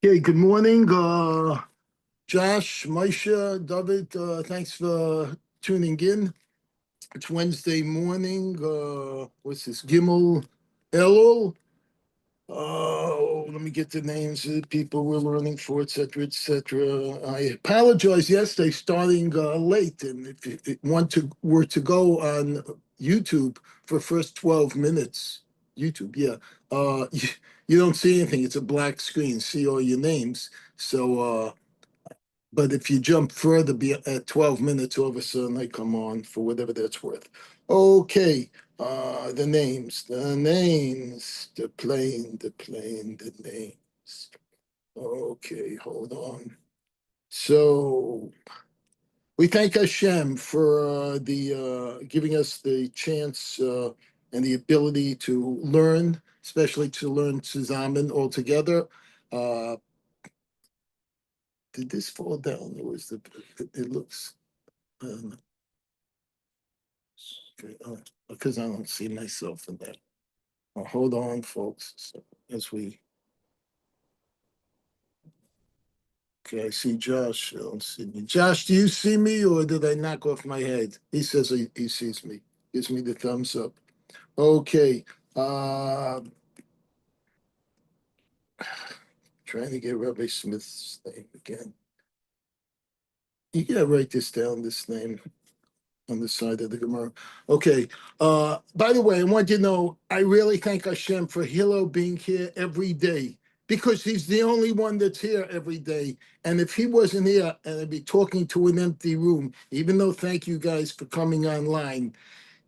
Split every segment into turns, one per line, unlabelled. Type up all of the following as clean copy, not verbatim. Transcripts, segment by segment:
Okay, good morning, Josh, Maisha, David. Thanks for tuning in. It's Wednesday morning. What's this? Gimel Elul. Let me get the names of the people we're learning for, etc., etc. I apologize yesterday, starting late, and if were to go on YouTube for first 12 minutes, YouTube, yeah, you don't see anything. It's a black screen. See all your names. So, but if you jump further at 12 minutes, all of a sudden I come on for whatever that's worth. Okay, the names. Okay, hold on. So we thank Hashem for the giving us the chance and the ability to learn, especially to learn Tzuzamen all together. Uh, did this fall down? Or was it looks. Um, because I don't see myself in that. Well, hold on, folks. So as we, okay, I see Josh. I don't see me. Josh, do you see me or did I knock off my head? He says he sees me. Gives me the thumbs up. Okay. Uh, trying to get Rabbi Smith's name again. You gotta write this down, this name on the side of the Gemara. Okay. By the way, I want you to know I really thank Hashem for Hilo being here every day because he's the only one that's here every day. And if he wasn't here and I'd be talking to an empty room, even though thank you guys for coming online,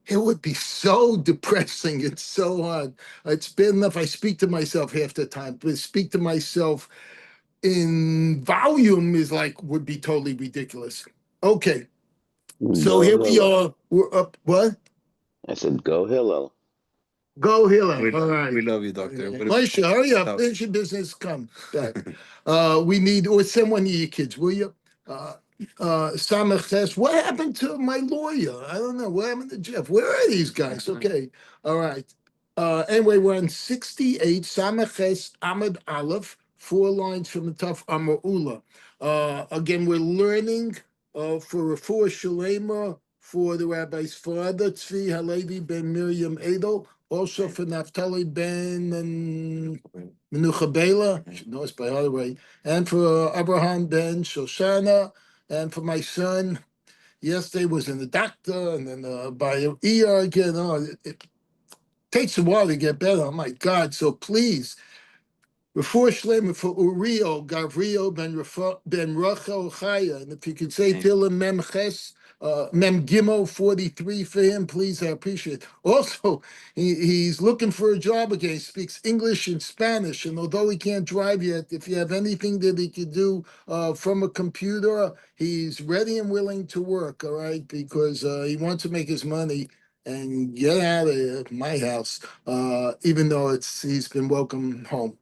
it would be so depressing. It's so hard. It's bad enough I speak to myself half the time, but speak to myself in volume is like would be totally ridiculous. Okay. So
Go
here we
Hillel.
are. We're up. What?
I said, go Hillel.
Go Hillel.
We,
All right.
we love you, Doctor.
Moshe, hurry up. Finish your business. Come back. We need, or send one of your kids, will you? Samach says, what happened to my lawyer? I don't know. What happened to Jeff? Where are these guys? Okay. All right. Anyway, we're on 68, Samaches Ahmed Aleph, 4 lines from the tough Amar Ula. Again, we're learning for Refuah Shalema for the rabbi's father, Tzvi Halevi ben Miriam Edel, also for Naphtali ben Menucha Bela, should know us by heart way, and for Abraham ben Shoshana, and for my son. Yesterday was in the doctor, and then by ER again. Oh, it takes a while to get better. Oh my God! So please, before Shlema for Uriel, Gavriel ben Rachel Chaya, and if you could say Tila Mem Ches, Mem Gimo 43 for him, please, I appreciate it. Also, he's looking for a job again. He speaks English and Spanish, and although he can't drive yet, if you have anything that he could do from a computer, he's ready and willing to work, all right, because he wants to make his money and get out of my house, even though he's been welcome home.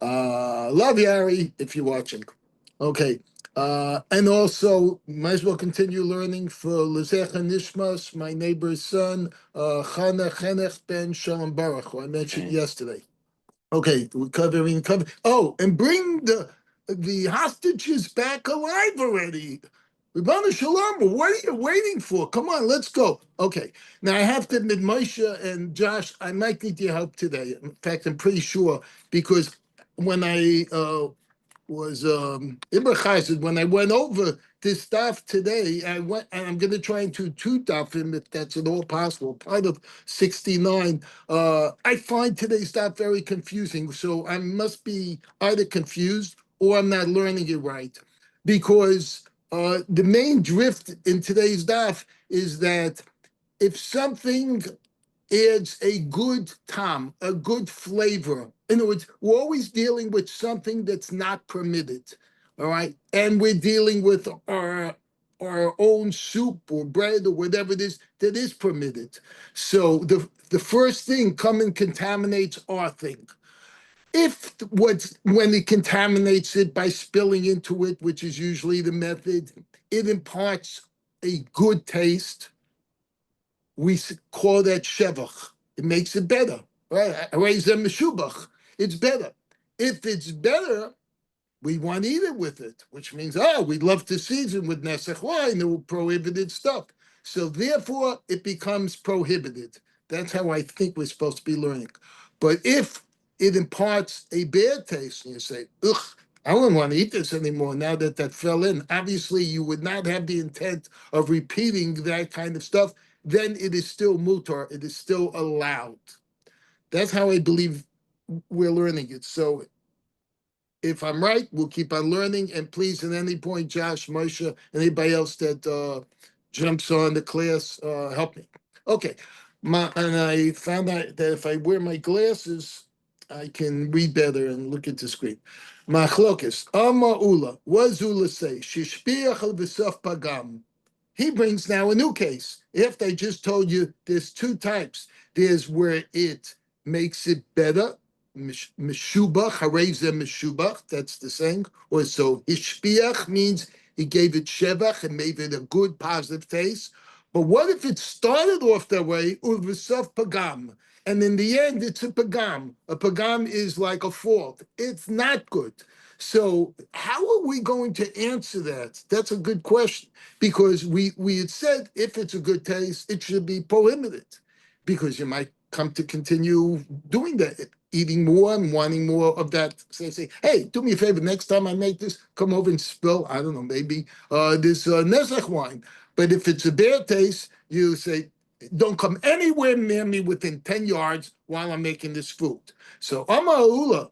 Love you, Harry, if you're watching. Okay. And also, might as well continue learning for Lezecha Nishmas, my neighbor's son, Chana Chenech ben Shalom Baruch, who I mentioned yesterday. Okay, we're covering. Oh, and bring the hostages back alive already. Ribbana Shalom, what are you waiting for? Come on, let's go. Okay, now I have to admit, Moshe and Josh, I might need your help today. In fact, I'm pretty sure because when I was Ibra Chazed, when I went over this stuff today, I went and I'm going to try and do two dafim if that's at all possible. Part of 69. I find today's stuff very confusing, so I must be either confused or I'm not learning it right, because the main drift in today's daf is that if something adds a good tom, a good flavor. In other words, we're always dealing with something that's not permitted, all right? And we're dealing with our own soup or bread or whatever it is that is permitted. So the first thing come and contaminates our thing. If when it contaminates it by spilling into it, which is usually the method, it imparts a good taste, we call that shevach. It makes it better, right? Raise them meshubach. It's better. If it's better, we want to eat it with it, which means, we'd love to season with nesach wine, the prohibited stuff. So therefore, it becomes prohibited. That's how I think we're supposed to be learning. But if it imparts a bad taste, and you say, ugh, I wouldn't want to eat this anymore now that that fell in. Obviously, you would not have the intent of repeating that kind of stuff. Then it is still mutar. It is still allowed. That's how I believe we're learning it. So if I'm right, we'll keep on learning. And please, at any point, Josh, Moshe, anybody else that jumps on the class, help me. Okay. And I found out that if I wear my glasses, I can read better and look at the screen. Machlokes. Ama Ula. What does Ula say? Shishpiach al v'sof pagam. He brings now a new case. If I just told you there's two types, there's where it makes it better, meshubach, hareze meshubach, that's the saying, or so ishpiach means he gave it shevach and made it a good, positive taste. But what if it started off that way, urvesaf pagam, and in the end it's a pagam? A pagam is like a fault. It's not good. So how are we going to answer that? That's a good question, because we had said if it's a good taste, it should be prohibited, because you might come to continue doing that, eating more and wanting more of that. Say, hey, do me a favor, next time I make this, come over and spill, I don't know, maybe this Nezach wine. But if it's a bad taste, you say, don't come anywhere near me within 10 yards while I'm making this food. So, Ama'ula,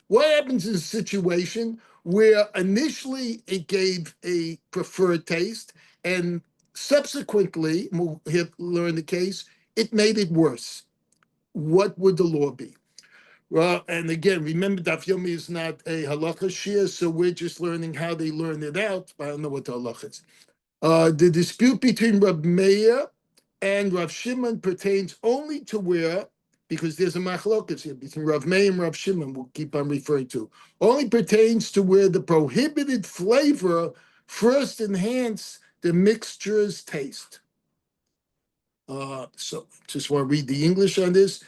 what happens in a situation where initially it gave a preferred taste and subsequently, we'll learn the case, it made it worse? What would the law be? Well, and again, remember, Daf Yomi is not a halacha shir, so we're just learning how they learn it out. I don't know what the halacha is. The dispute between Rab Meir and Rav Shimon pertains only to where, because there's a machlokas here between Rav Meir and Rav Shimon, we'll keep on referring to, only pertains to where the prohibited flavor first enhance the mixture's taste. So just want to read the English on this.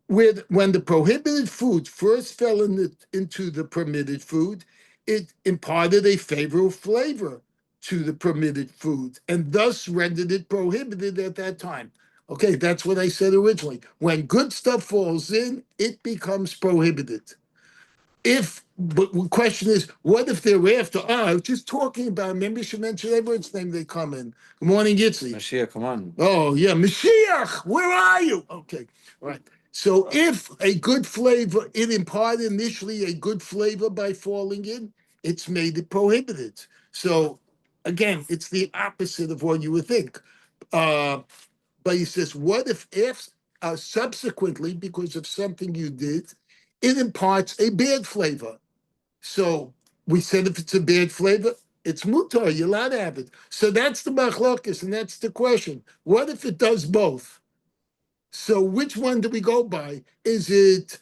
When the prohibited food first fell into the permitted food, it imparted a favorable flavor to the permitted food and thus rendered it prohibited at that time. Okay, that's what I said originally. When good stuff falls in, it becomes prohibited. But the question is, what if they're after? I was just talking about, maybe you should mention everyone's name they come in. Good morning, Yitzi.
Mashiach, come on.
Oh, yeah, Mashiach, where are you? Okay, all right. So if a good flavor, it imparted initially a good flavor by falling in, it's made it prohibited. So again, it's the opposite of what you would think. But he says, what if subsequently, because of something you did, it imparts a bad flavor? So we said if it's a bad flavor, it's mutar, you're allowed to have it. So that's the machlokas, and that's the question. What if it does both? So which one do we go by? Is it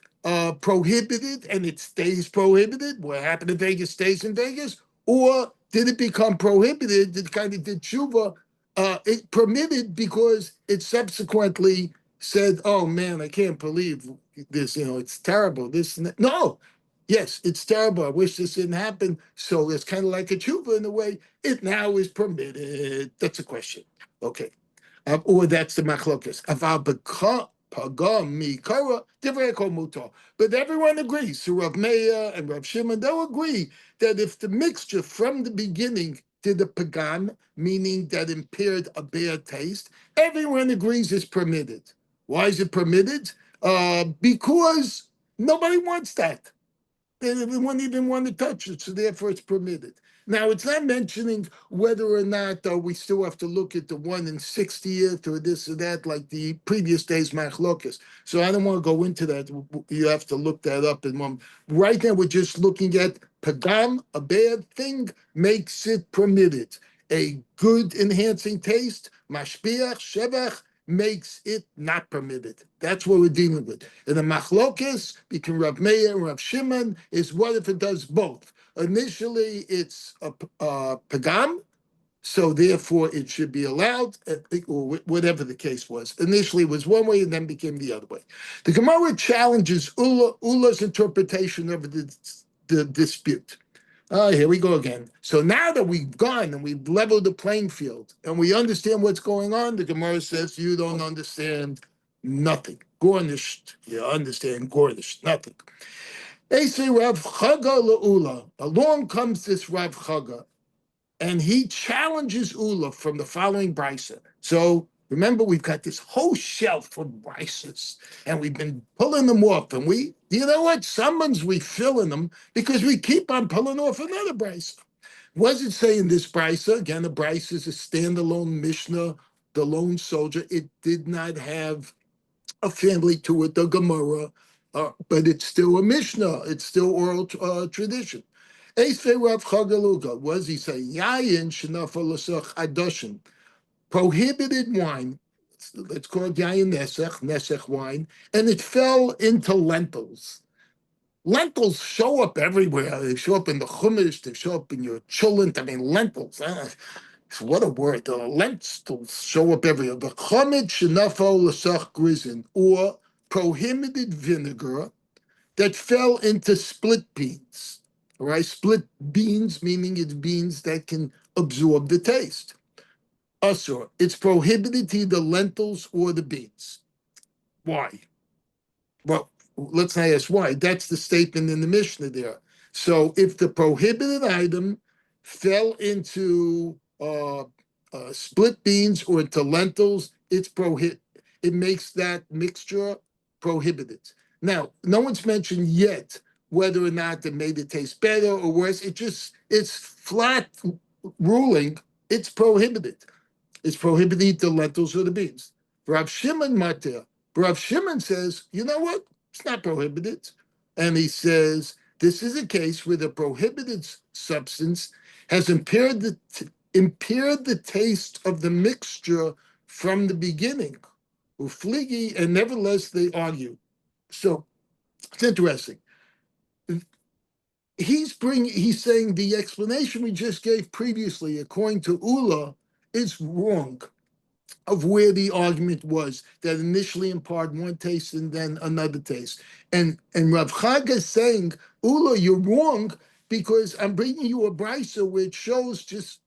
prohibited and it stays prohibited? What happened in Vegas stays in Vegas? Or did it become prohibited? It kind of did tshuva. It permitted because it subsequently said, oh man, I can't believe this, it's terrible. This and that. No, yes, it's terrible. I wish this didn't happen. So it's kind of like a tshuva in a way. It now is permitted. That's a question. Okay. Or that's the machlokas. But everyone agrees. So Rav Meir and Rav Shimon, they'll agree that if the mixture from the beginning did a pagam, meaning that impaired a bad taste, everyone agrees it's permitted. Why is it permitted? Because nobody wants that. They wouldn't even want to touch it, so therefore it's permitted. Now, it's not mentioning whether or not we still have to look at the 1 in 60th or this or that, like the previous day's machlokas. So I don't want to go into that. You have to look that up in one. Right now, we're just looking at pagam, a bad thing, makes it permitted. A good enhancing taste, mashpiach, shevach, makes it not permitted. That's what we're dealing with. And the machlokas between Rav Meir and Rav Shimon is what if it does both? Initially, it's a pagam, so therefore it should be allowed, or whatever the case was. Initially, it was one way and then became the other way. The Gemara challenges Ula's interpretation of the the dispute. Oh, here we go again. So now that we've gone and we've leveled the playing field and we understand what's going on, the Gemara says you don't understand nothing. Gornished. You understand gornished. Nothing. They say Rav Chaga Le'ula. Along comes this Rav Chaga, and he challenges Ula from the following brisa. So remember, we've got this whole shelf of brises, and we've been pulling them off. And you know what? Some ones we fill in them because we keep on pulling off another brisa. What does it say in this brisa? Again, the brisa is a standalone Mishnah, the lone soldier. It did not have a family to it, the Gemara, but it's still a Mishnah. It's still oral tradition. Eisvei Rav Chagaluga, what does he say? Yayin shenafal l'sach adoshin, prohibited wine. Let's call it yayin nesech wine, and it fell into lentils. Lentils show up everywhere. They show up in the chumash. They show up in your cholent. I mean, lentils. What a word. Lentils show up everywhere. The chomit shenafal l'sach grizin, or prohibited vinegar that fell into split beans. All right, split beans, meaning it's beans that can absorb the taste. Asur, it's prohibited to eat the lentils or the beans. Why? Well, let's not ask why. That's the statement in the Mishnah there. So if the prohibited item fell into split beans or into lentils, it's prohibited. It makes that mixture prohibited. Now, no one's mentioned yet whether or not it made it taste better or worse. It's flat ruling. It's prohibited. It's prohibited to eat the lentils or the beans. Rav Shimon Matir. Rav Shimon says, you know what? It's not prohibited. And he says, this is a case where the prohibited substance has impaired the taste of the mixture from the beginning. Ufligi, and nevertheless they argue. So it's interesting. He's saying the explanation we just gave previously, according to Ula, is wrong of where the argument was, that initially imparted one taste and then another taste. And Rav Chaga is saying, Ula, you're wrong because I'm bringing you a brisa which shows just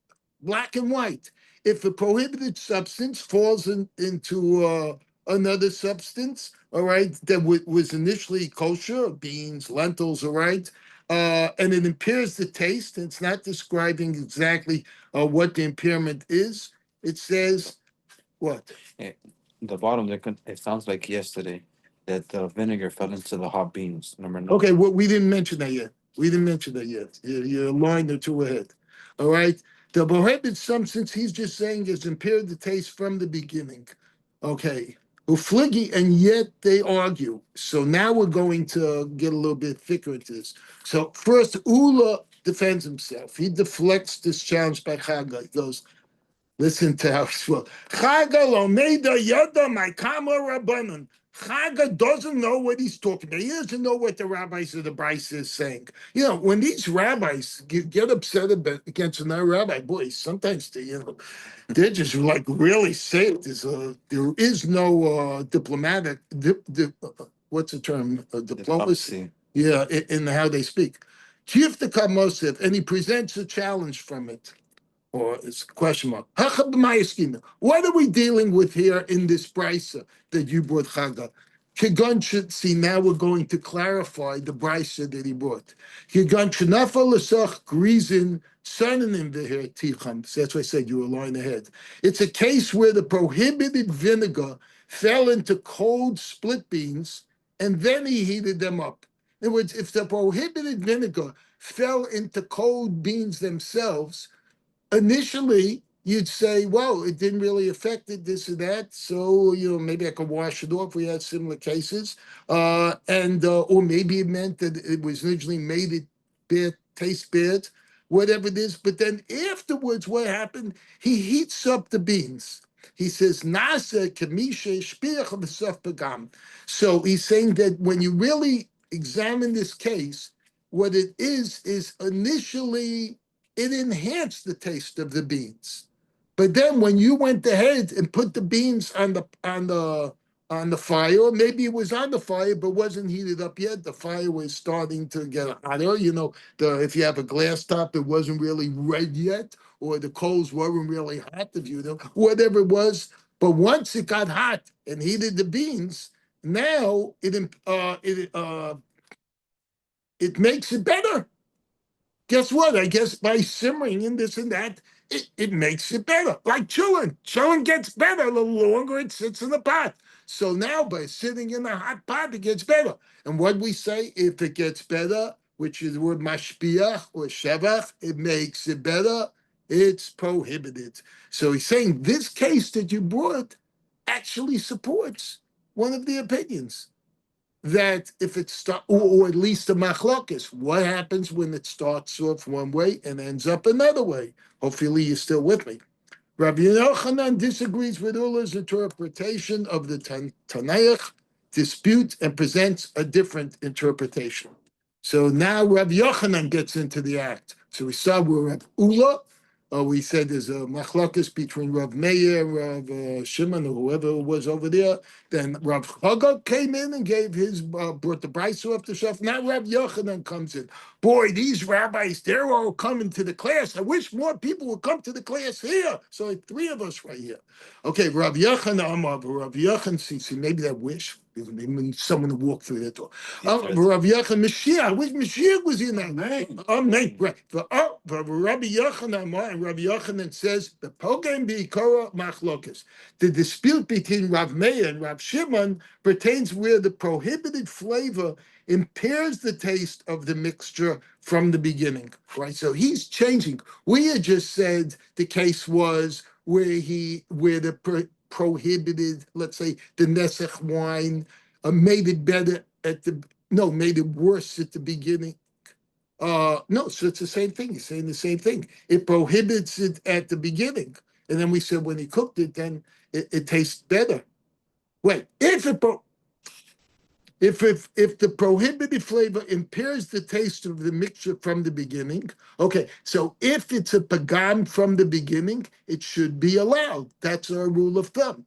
black and white. If a prohibited substance falls into another substance, all right, that was initially kosher, beans, lentils, all right, and it impairs the taste, and it's not describing exactly what the impairment is. It says, what?
Yeah, the bottom, it sounds like yesterday that the vinegar fell into the hot beans. Number 9.
Okay, well, we didn't mention that yet. You're a line or two ahead. All right? The prohibited substance, he's just saying, has impaired the taste from the beginning. Okay. Ufligi, and yet they argue. So now we're going to get a little bit thicker into this. So first, Ula defends himself. He deflects this challenge by Chaga. He goes, listen to how it's well. Chaga lo meida yada my kama rabbanon. Chaga doesn't know what he's talking about. He doesn't know what the rabbis of the Bryce is saying. You know, when these rabbis get upset against another rabbi, boy, sometimes they're just like really say it. There is no diplomatic, what's the term? Diplomacy. Yeah, in how they speak. Chief the Kamosif, and he presents a challenge from it. Or it's a question mark. What are we dealing with here in this brisa that you brought, Chaga? Kigon should see, now we're going to clarify the brisa that he brought. Kigon shenafa l'sach grizin synonym here ticham. That's why I said you were a line ahead. It's a case where the prohibited vinegar fell into cold split beans and then he heated them up. In other words, if the prohibited vinegar fell into cold beans themselves, initially you'd say, well, it didn't really affect it, this or that, so maybe I could wash it off. We had similar cases, or maybe it meant that it was originally made it bad, taste bad, whatever it is. But then afterwards, what happened? He heats up the beans. He says, "Nasa kamishe shpiach v'saf pagam." So he's saying that when you really examine this case, what it is initially it enhanced the taste of the beans. But then when you went ahead and put the beans on the on the fire, or maybe it was on the fire but wasn't heated up yet. The fire was starting to get hotter. If you have a glass top, it wasn't really red yet, or the coals weren't really hot. If you know whatever it was, but once it got hot and heated the beans, now it makes it better. Guess what? I guess by simmering and this and that, it makes it better. Like chewing. Chewing gets better the longer it sits in the pot. So now by sitting in the hot pot, it gets better. And what we say, if it gets better, which is the word mashpiach or shevach, it makes it better, it's prohibited. So he's saying this case that you brought actually supports one of the opinions that if it starts, or at least the machlokes, what happens when it starts off one way and ends up another way? Hopefully you're still with me. Rabbi Yochanan disagrees with Ulla's interpretation of the Tanakh dispute and presents a different interpretation. So now Rabbi Yochanan gets into the act. So we saw with Rabbi Ulla. We said there's a machlokes between Rav Meir, Rav Shimon, or whoever it was over there. Then Rav Chagga came in and gave his, brought the brisa off the shelf. Now Rav Yochanan comes in. Boy, these rabbis, they're all coming to the class. I wish more people would come to the class here. So like 3 of us right here. Okay, Rav Yochanan, Rav Yochanan, see, maybe that wish. Maybe someone to walk through that door. Rav Yochanan, Mashiach, I wish Mashiach was in that. Right. Rabbi Yochanan, and Rabbi Yochanan says, the pogem b'ikora machlokas. The dispute between Rav Meir and Rav Shimon pertains where the prohibited flavor impairs the taste of the mixture from the beginning, right? So he's changing. We had just said the case was where the prohibited, let's say, the Nesach wine made it better made it worse at the beginning. No, so it's the same thing. He's saying the same thing. It prohibits it at the beginning. And then we said when he cooked it, then it tastes better. Wait, if the prohibited flavor impairs the taste of the mixture from the beginning, okay, so if it's a pagam from the beginning, it should be allowed. That's our rule of thumb.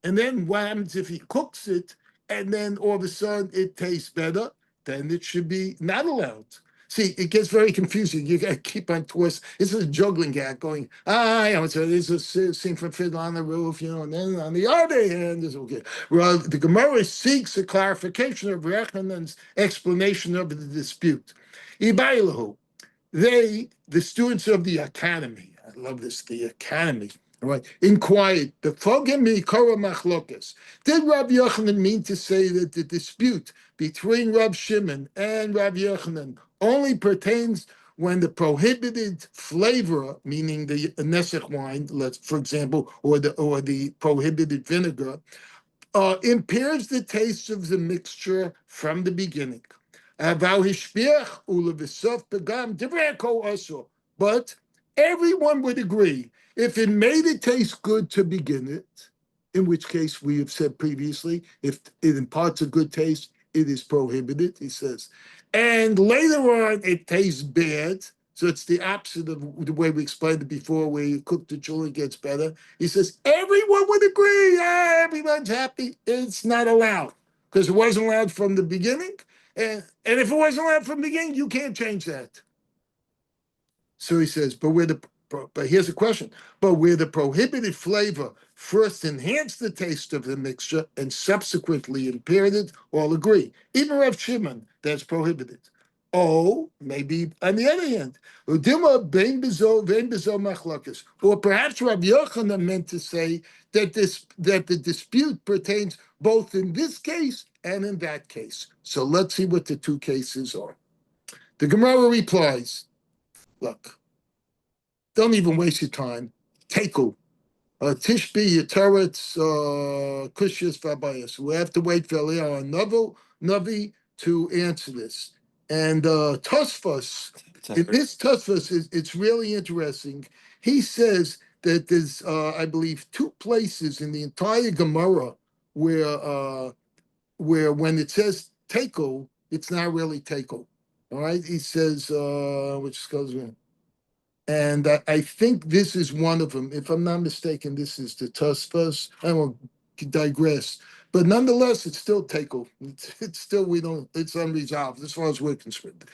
And then what happens if he cooks it and then all of a sudden it tastes better? Then it should be not allowed. See, it gets very confusing. You got to keep on twist. This is a juggling act going, so this is a scene from Fiddler on the Roof, and then on the other hand, this okay. Well, the Gemara seeks a clarification of Rechanan's explanation of the dispute. Ibailahu, the students of the academy, I love this, the academy, right, inquired, the Fogem Mikora Machlokas. Did Rav Yochanan mean to say that the dispute between Rav Shimon and Rav Yochanan only pertains when the prohibited flavor, meaning the Nesach wine, for example, or the prohibited vinegar, impairs the taste of the mixture from the beginning? But everyone would agree if it made it taste good to begin it, in which case we have said previously, if it imparts a good taste, it is prohibited, he says. And later on, it tastes bad. So it's the opposite of the way we explained it before, where you cook the chili, it gets better. He says, everyone would agree, everyone's happy. It's not allowed, because it wasn't allowed from the beginning. And if it wasn't allowed from the beginning, you can't change that. So he says, but here's the question. But where the prohibited flavor first enhanced the taste of the mixture and subsequently impaired it, all agree. Even Rav Shimon, that's prohibited. Oh, maybe on the other hand, or perhaps Rav Yochanan meant to say that the dispute pertains both in this case and in that case. So let's see what the two cases are. The Gemara replies, look, don't even waste your time. Teku. Tishbi, Yiteretz, Kushis, Vabayas. We have to wait for Eliyahu Navi to answer this. And Tosfos, in this Tosfos, it's really interesting. He says that there's, I believe, 2 places in the entire Gemara where when it says Teku, it's not really Teku. All right? He says, which goes in. And I think this is one of them. If I'm not mistaken, this is the Tosfos. I won't digress. But nonetheless, it's still tekel. It's still it's unresolved as far as we're concerned.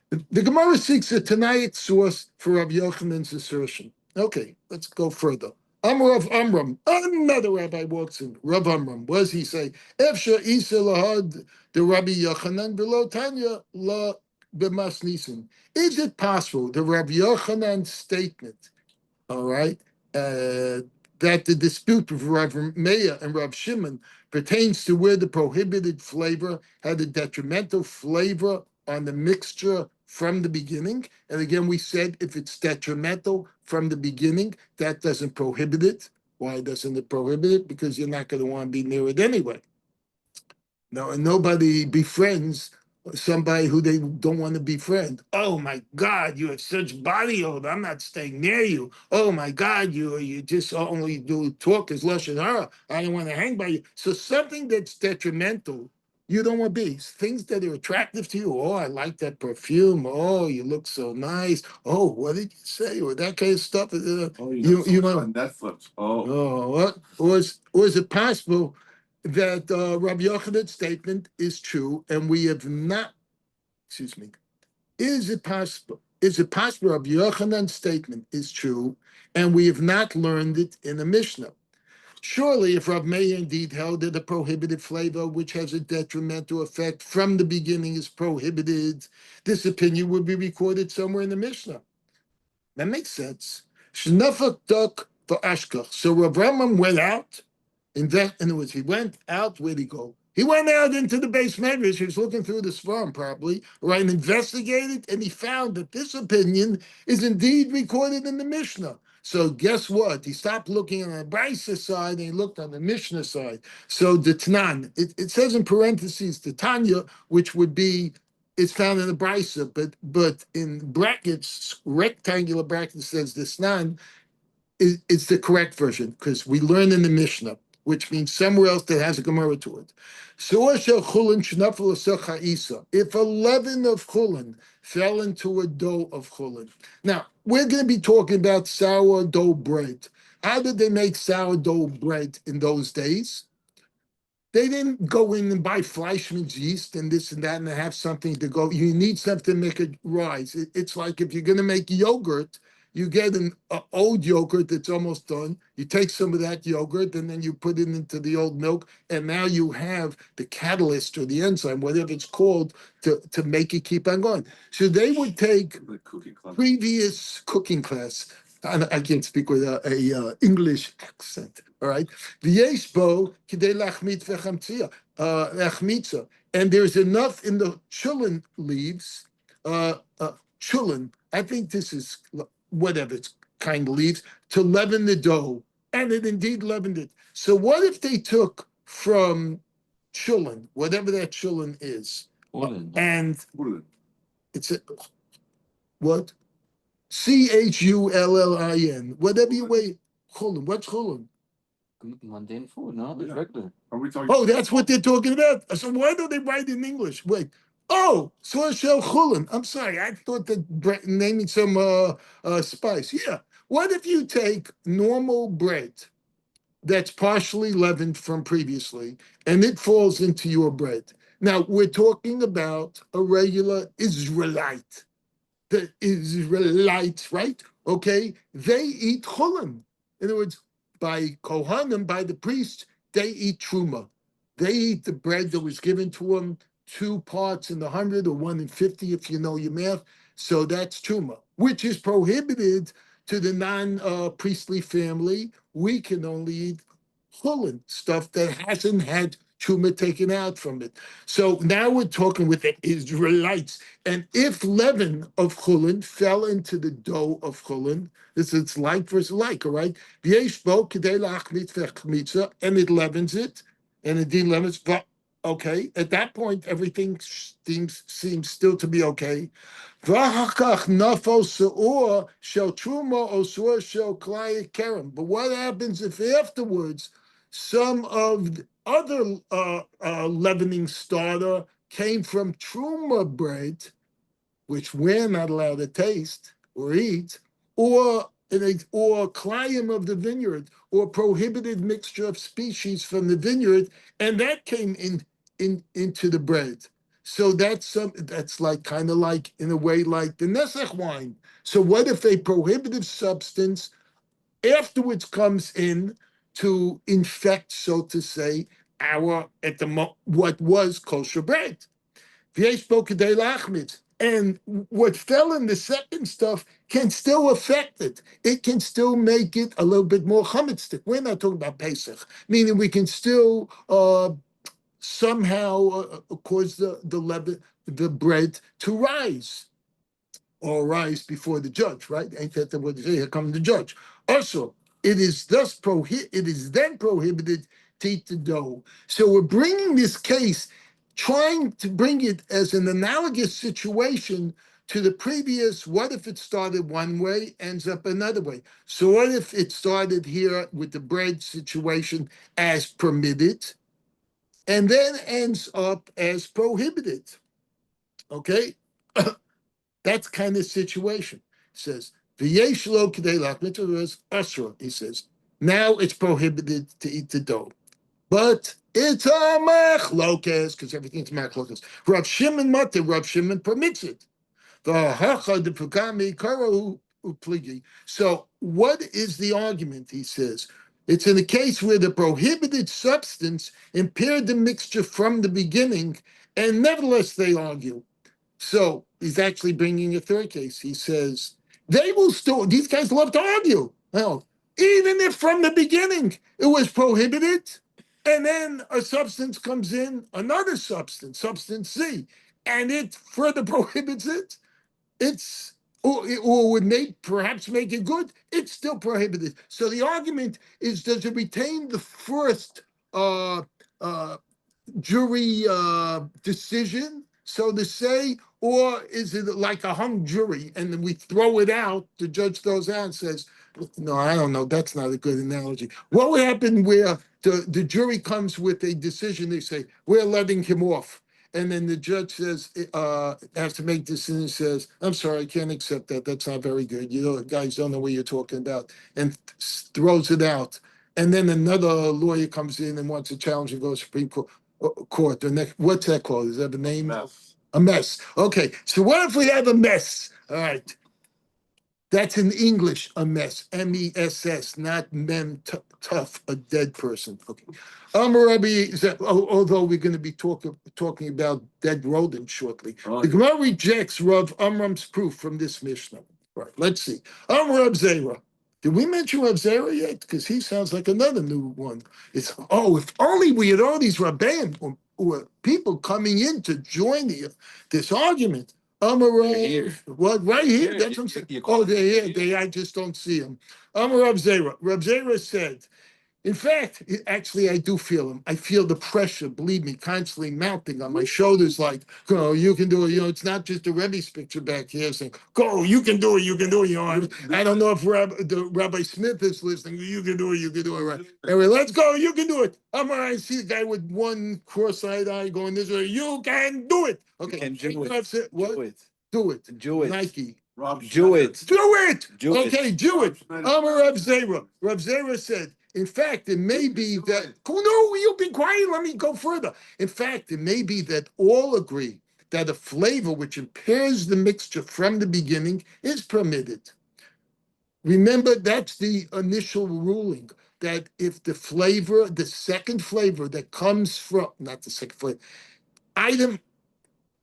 The Gemara seeks a Tanaic source for Rabbi Yochanan's assertion. Okay, let's go further. Rav Amram, another rabbi walks in. Rav Amram, what does he say? Efsha Isa lahad the Rabbi Yochanan below Tanya la b'mas nisim. Is it possible the Rabbi Yochanan's statement, all right, that the dispute with Rav Meir and Rav Shimon pertains to where the prohibited flavor had a detrimental flavor on the mixture from the beginning? And again, we said if it's detrimental from the beginning, that doesn't prohibit it. Why doesn't it prohibit it? Because you're not going to want to be near it anyway. Now, and nobody befriends somebody who they don't want to befriend. Oh my God, you have such body odor. I'm not staying near you. Oh my God, you just only do talk as lashon hara. I don't want to hang by you. So something that's detrimental, you don't want to be. Things that are attractive to you. Oh, I like that perfume. Oh, you look so nice. Oh, what did you say? Or that kind of stuff.
Oh,
You know
on Netflix. Oh,
what? Or is it possible that Rabbi Yochanan's statement is true, and we have not, excuse me, is it possible Rabbi Yochanan's statement is true, and we have not learned it in the Mishnah? Surely, if Rav Meir indeed held that a prohibited flavor which has a detrimental effect from the beginning is prohibited, this opinion would be recorded somewhere in the Mishnah. That makes sense. Shnafak duk for Ashkach. So Rav Rambam went out. In other words, he went out. Where'd he go? He went out into the base medrash. He was looking through the farm, probably, right, and investigated, and he found that this opinion is indeed recorded in the Mishnah. So guess what? He stopped looking on the Brisa side and he looked on the Mishnah side. So the Tanan, it says in parentheses the Tanya, which would be it's found in the Brisa, but in brackets, rectangular brackets says the Snan is the correct version because we learn in the Mishnah, which means somewhere else that has a Gemara to it. If 11 of chulin fell into a dough of chulin. Now, we're going to be talking about sourdough bread. How did they make sourdough bread in those days? They didn't go in and buy Fleischmann's yeast and this and that and have something to go. You need something to make it rise. It's like if you're going to make yogurt, you get an old yogurt that's almost done. You take some of that yogurt and then you put it into the old milk, and now you have the catalyst or the enzyme, whatever it's called, to make it keep on going. So they would take
the cooking class.
previous cooking class. I can't speak with a English accent. All right, v'yeshbo kidei lachmit v'chamtzia, and there's enough in the chulin leaves, chulin. I think this is whatever it's kind of leaves to leaven the dough, and it indeed leavened it. So what if they took from chulin, whatever that chulin is, and it's a, what? Chullin, whatever you weigh, chulin. What's chulin?
Mundane food, no?
Yeah.
Regular.
Are we talking?
Oh, that's what they're talking about. So why don't they write in English? Wait. Oh, shel chulin. I'm sorry. I thought that naming some spice. Yeah. What if you take normal bread that's partially leavened from previously, and it falls into your bread? Now, we're talking about a regular Israelite. The Israelites, right? Okay, they eat chulin. In other words, by Kohanim, by the priests, they eat truma. They eat the bread that was given to them, 2 parts in the 100 or 1 in 50, if you know your math. So that's truma, which is prohibited to the non-priestly family. We can only eat chulin, stuff that hasn't had truma taken out from it. So now we're talking with the Israelites. And if leaven of chulin fell into the dough of chulin, it's like versus like, all right? And it leavens it, and it de-leavens. Okay, at that point, everything seems still to be okay. But what happens if afterwards some of the other leavening starter came from truma bread, which we're not allowed to taste or eat, or or climb of the vineyard, or prohibited mixture of species from the vineyard, and that came into the bread. So that's like kind of like in a way like the Nesach wine. So what if a prohibitive substance afterwards comes in to infect, so to say, what was kosher bread? And what fell in the second stuff can still affect it. It can still make it a little bit more chametzik. We're not talking about Pesach, meaning we can still somehow cause the bread to rise or rise before the judge, right? Ain't that what they say? Here comes the judge. Also, it is then prohibited to eat the dough. So we're bringing this case, trying to bring it as an analogous situation to the previous. What if it started one way, ends up another way? So what if it started here with the bread situation as permitted, and then ends up as prohibited? Okay. That's kind of situation. It says, V'yesh lo k'dei lachmit asra. He says, now it's prohibited to eat the dough. But it's a machlokes, because everything's machlokes. Rav Shimon Mata, Rav Shimon permits it. The hacha de pukami karahu upligi. So what is the argument, he says? It's in a case where the prohibited substance impaired the mixture from the beginning, and nevertheless they argue. So he's actually bringing a third case. He says, these guys love to argue. Well, even if from the beginning it was prohibited, and then a substance comes in, another substance Z, and it further prohibits it, or would perhaps make it good, it's still prohibited. So the argument is, does it retain the first uh, uh, jury decision, so to say, or is it like a hung jury and then we throw it out, the judge throws out and says, no, I don't know, that's not a good analogy. What would happen where the jury comes with a decision, they say, we're letting him off. And then the judge says, has to make this decision, says, I'm sorry, I can't accept that. That's not very good. You know, guys don't know what you're talking about, and throws it out. And then another lawyer comes in and wants to challenge and go to Supreme Court. What's that called? Is that a name? A mess. Okay. So what if we have a mess? All right. That's in English, a mess. MESS, not tough, a dead person. Okay. Rabbi, although we're going to be talking about dead rodents shortly. Oh, the Gemara rejects Rav Amram's proof from this Mishnah. Right. Let's see. Rav Zara. Did we mention Rav Zara yet? Because he sounds like another new one. If only we had all these Rabbanim or people coming in to join this argument. What, right here? That's what I'm saying. Oh, they're here. I just don't see them. Rav Zara. Rav Zara said, in fact, actually, I do feel him. I feel the pressure, believe me, constantly mounting on my shoulders like, go, you can do it. You know, it's not just the Rebbe's picture back here saying, go, you can do it, you can do it. You know, I don't know if Rabbi Smith is listening. You can do it, right? Anyway, let's go, you can do it. I see the guy with one cross-eyed eye going this way. You can do it. Okay. You can do it. What? Do it. Do it. Nike. Do it. Do it. Okay, do it. Rav Zera. Rav Zera said, in fact, it may be that, no, you've been quiet, let me go further. In fact, it may be that all agree that a flavor which impairs the mixture from the beginning is permitted. Remember, that's the initial ruling, that if the second flavor that comes from, not the second flavor,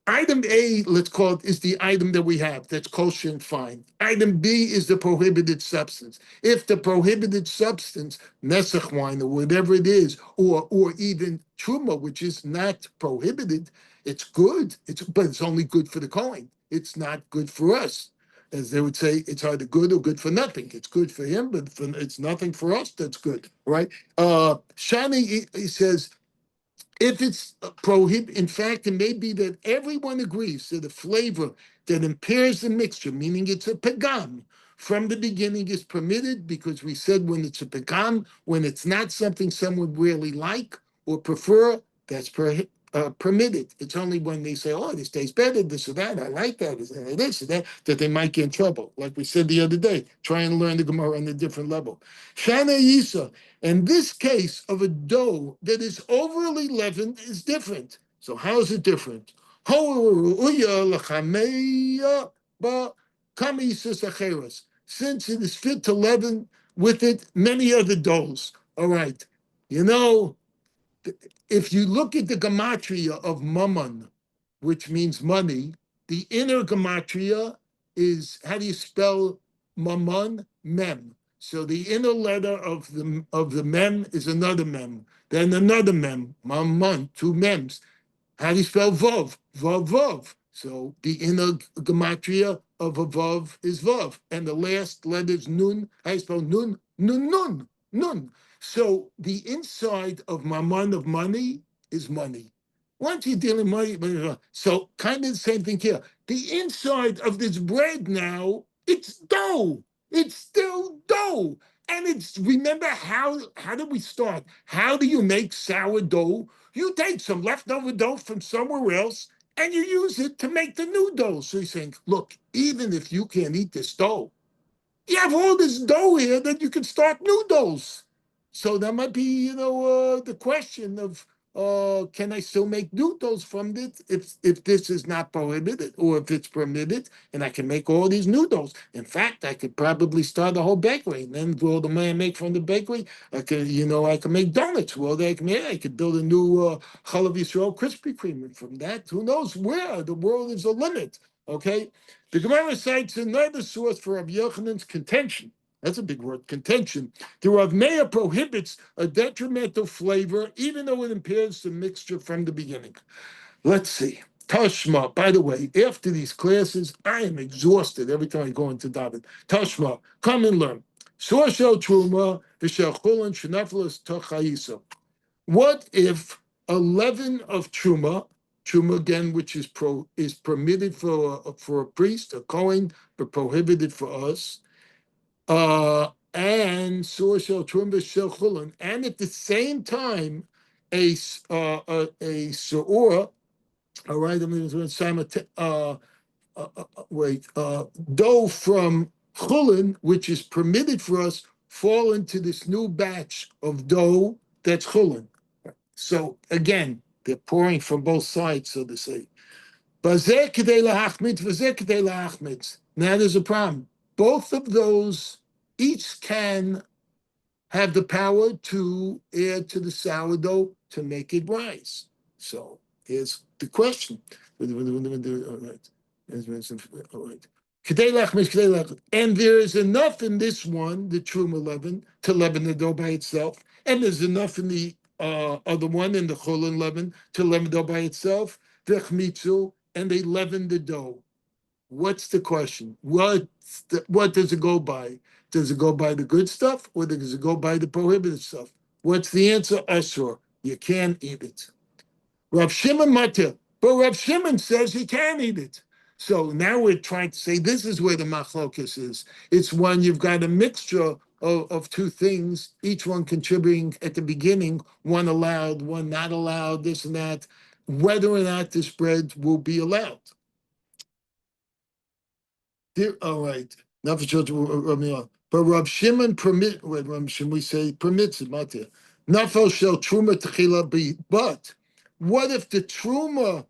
Item A, let's call it, is the item that we have that's kosher and fine. Item B is the prohibited substance. If the prohibited substance, Nesach wine or whatever it is, or even truma, which is not prohibited, it's good. But it's only good for the Kohen. It's not good for us. As they would say, it's either good or good for nothing. It's good for him, but it's nothing for us that's good, right? Shani, he says, if it's prohibited, in fact, it may be that everyone agrees that a flavor that impairs the mixture, meaning it's a pagam, from the beginning is permitted, because we said when it's a pagam, when it's not something someone really like or prefer, that's permitted. It's only when they say, "Oh, this tastes better, this or that. I like that, this or that," that they might get in trouble. Like we said the other day, try and learn the Gemara on a different level. Shana Yisa, in this case of a dough that is overly leavened, is different. So how is it different? Since it is fit to leaven with it many other doughs. All right, you know, if you look at the gematria of mammon, which means money, the inner gematria is, how do you spell mammon? Mem. So the inner letter of the mem is another mem, then another mem, mammon, two mems. How do you spell Vov? Vav, Vav. So the inner gematria of a Vav is Vav. And the last letter is Nun. How do you spell Nun? Nun, Nun, Nun. So the inside of Mammon of money is money. Once you're dealing money, so kind of the same thing here. The inside of this bread now, it's dough. It's still dough. And it's, remember how did we start? How do you make sourdough? You take some leftover dough from somewhere else and you use it to make the new dough. So he's saying, look, even if you can't eat this dough, you have all this dough here that you can start new doughs. So that might be, the question of, can I still make new doughs from this if this is not prohibited, or if it's permitted, and I can make all these new doughs. In fact, I could probably start a whole bakery, and then all the money I make from the bakery, I can make donuts. Well, I could build a new Chalav Yisrael Krispy Kreme, and from that, who knows where the world is a limit. Okay. The Gemara cites another source for Rav Yochanan's contention. That's a big word, contention. The Rav Meir prohibits a detrimental flavor, even though it impairs the mixture from the beginning. Let's see. Tashma, by the way, after these classes, I am exhausted every time I go into David. Tashma, come and learn. Sorshel Truma, V'shel Chulin, Shenaflos Tochayisa. What if a leaven of Truma again, which is permitted for a priest, a Kohen, but prohibited for us, and Sorshel Truma Shel Chulin, and at the same time a Seor, all right, I'm going to dough from Chulin, which is permitted for us, fall into this new batch of dough that's Chulin. So again, they're pouring from both sides, so to say. Now there's a problem. Both of those each can have the power to add to the sourdough to make it rise. So here's the question. All right. And there is enough in this one, the Truma leaven, to leaven the dough by itself. And there's enough in the other one, in the Chulin leaven, to leaven the dough by itself. And they leaven the dough. What's the question? What does it go by? Does it go by the good stuff, or does it go by the prohibited stuff? What's the answer? Asur. You can't eat it. Rav Shimon Matir. But Rav Shimon says you can't eat it. So now we're trying to say this is where the machlokas is. It's when you've got a mixture of two things, each one contributing at the beginning, one allowed, one not allowed, this and that, whether or not this bread will be allowed. All right. Not for church, but Rav Shimon we say permits it, Matir. Nafal shel truma techila be. But what if the truma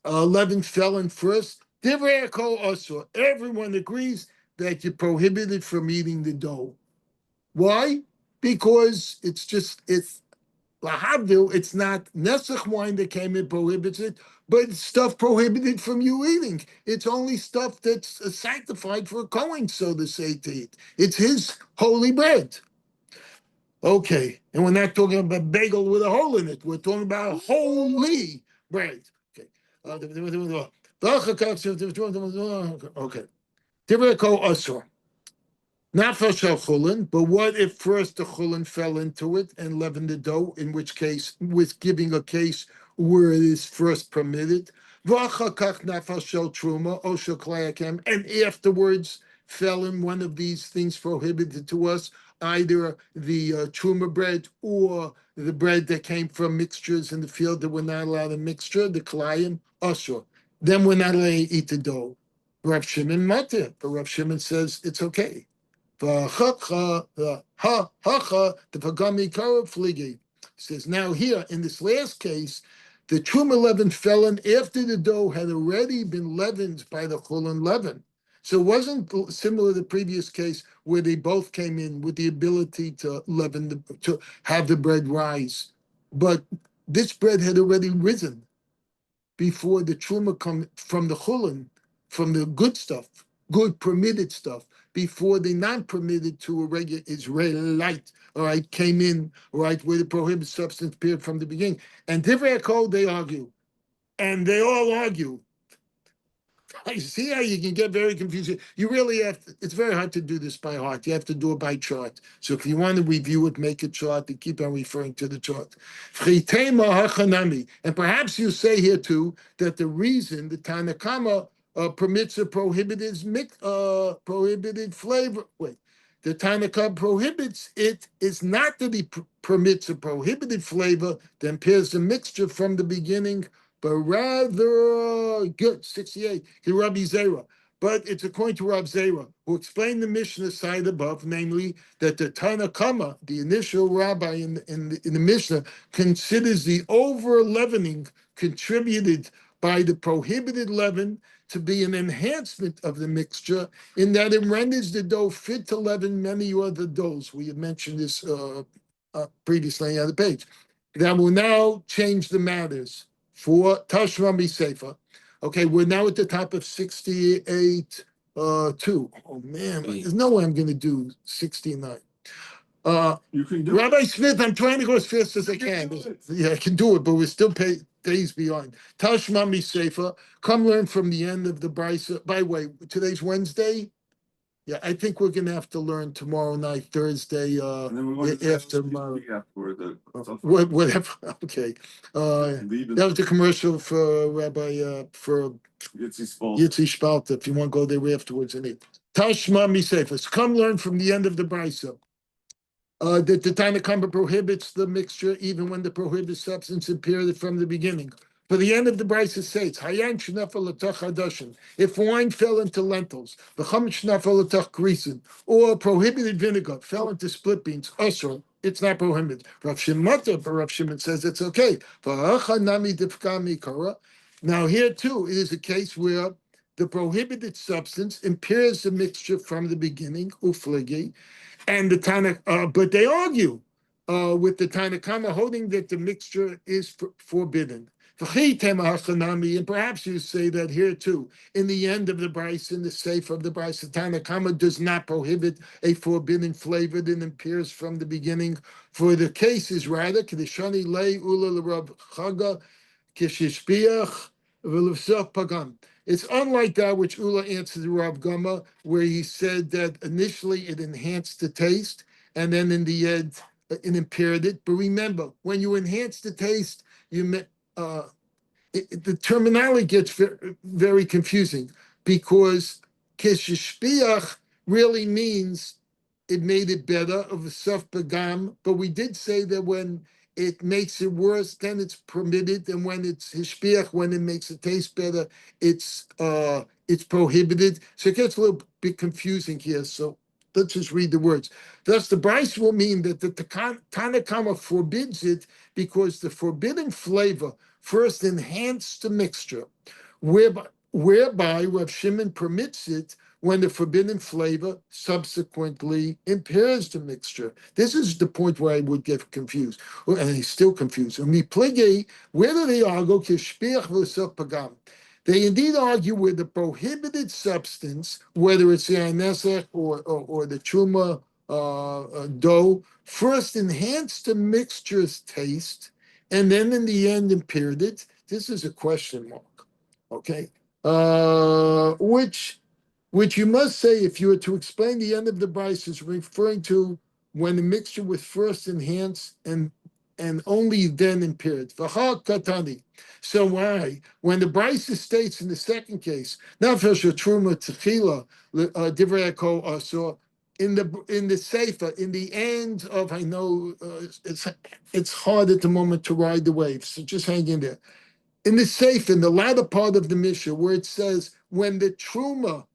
leaven fell in first? Divrei kol asur. Everyone agrees that you're prohibited from eating the dough. Why? Because it's lahavdil. It's not nesach wine that came in prohibits it, but it's stuff prohibited from you eating. It's only stuff that's sanctified for a Kohen, so to say, to eat. It's his holy bread. Okay, and we're not talking about a bagel with a hole in it. We're talking about holy bread. Okay. Okay. Not for shel chulin, but what if first the chulin fell into it and leavened the dough, in which case, with giving a case where it is first permitted, and afterwards fell in one of these things prohibited to us, either the truma bread or the bread that came from mixtures in the field that we're not allowed to mixture, the kalayim, ashur. Then we're not allowed to eat the dough. Rav Shimon matir, but Rav Shimon says it's okay. The pagami kara fligi says now here in this last case, the truma leaven fell in after the dough had already been leavened by the chulin leaven. So it wasn't similar to the previous case where they both came in with the ability to leaven, to have the bread rise. But this bread had already risen before the truma come from the chulin, from the good stuff, good permitted stuff, before the non-permitted to a regular Israelite, all right, came in, all right, where the prohibited substance appeared from the beginning. And Divrei HaKol, they argue. And they all argue. I see how you can get very confused. You really have to, it's very hard to do this by heart. You have to do it by chart. So if you want to review it, make a chart and keep on referring to the chart. And perhaps you say here too that the reason the Tanakama permits a prohibited flavor. Wait, the Tanakama prohibits it is not that he permits a prohibited flavor that impairs the mixture from the beginning, but rather, good, 68, Rabbi Zara. But it's according to Rav Zera, who explained the Mishnah side above, namely that the Tanakama, the initial rabbi in the Mishnah, considers the over-leavening contributed by the prohibited leaven to be an enhancement of the mixture in that it renders the dough fit to leaven many other doughs. We had mentioned this previously on the page. That will now change the matters for Tashma Sefer. Okay, we're now at the top of 68, 2. Oh man, there's no way I'm going to do 69.
You can do
Rabbi Smith, I'm trying to go as fast as I can. Yeah, I can do it, but we're still days behind. Tashma Sefer, come learn from the end of the Brisa. By the way, today's Wednesday. Yeah, I think we're going to have to learn tomorrow night, Thursday,
and then we're going to
after tomorrow.
afterward.
Whatever. Okay. That was the commercial for Rabbi for Yitzi Spalta. If you want to go there afterwards, and eat. Tashma Misefes. Come learn from the end of the Brisa. That the Tanakama prohibits the mixture even when the prohibited substance appeared from the beginning. For the end of the Brisa states, Hayan shnafel l'tach hadashin. If wine fell into lentils, v'cham shnafel l'tach grisin, or prohibited vinegar fell into split beans, usher, it's not prohibited. Rav Shimon says it's okay. Now here too, it is a case where the prohibited substance impairs the mixture from the beginning, uflegi, and the but they argue with the Tanakama holding that the mixture is forbidden. And perhaps you say that here too. In the end of the Bryce, in the safe of the Bryce, the Tanakama does not prohibit a forbidden flavor that appears from the beginning. For the case is rather Kedishani lei ula l'Rav Chaga kishishpiach v'levsach pagam. It's unlike that which Ula answered Rav Gama, where he said that initially it enhanced the taste, and then in the end it impaired it. But remember, when you enhance the taste, the terminology gets very confusing because kishishpiach really means it made it better of a soft pagam, but we did say that when it makes it worse, then it's permitted, and when it's hishpiach, when it makes it taste better, it's prohibited. So it gets a little bit confusing here. So let's just read the words. Thus, the Bryce will mean that the Tanakama forbids it because the forbidden flavor first enhanced the mixture, whereby Rav Shimon permits it when the forbidden flavor subsequently impairs the mixture. This is the point where I would get confused, and he's still confused. Where do they argue? They indeed argue with the prohibited substance, whether it's the anesach or the truma dough, first enhanced the mixture's taste, and then in the end impaired it. This is a question mark, okay? Which you must say, if you were to explain the end of the Bryce, is referring to when the mixture was first enhanced and only then impaired. Katani. So why? When the Bryce states in the second case, not truma tefila divrei asor, in the Sefer, in the end of, I know it's hard at the moment to ride the waves, so just hang in there. In the Sefer, in the latter part of the Mishnah, where it says, when the Truma,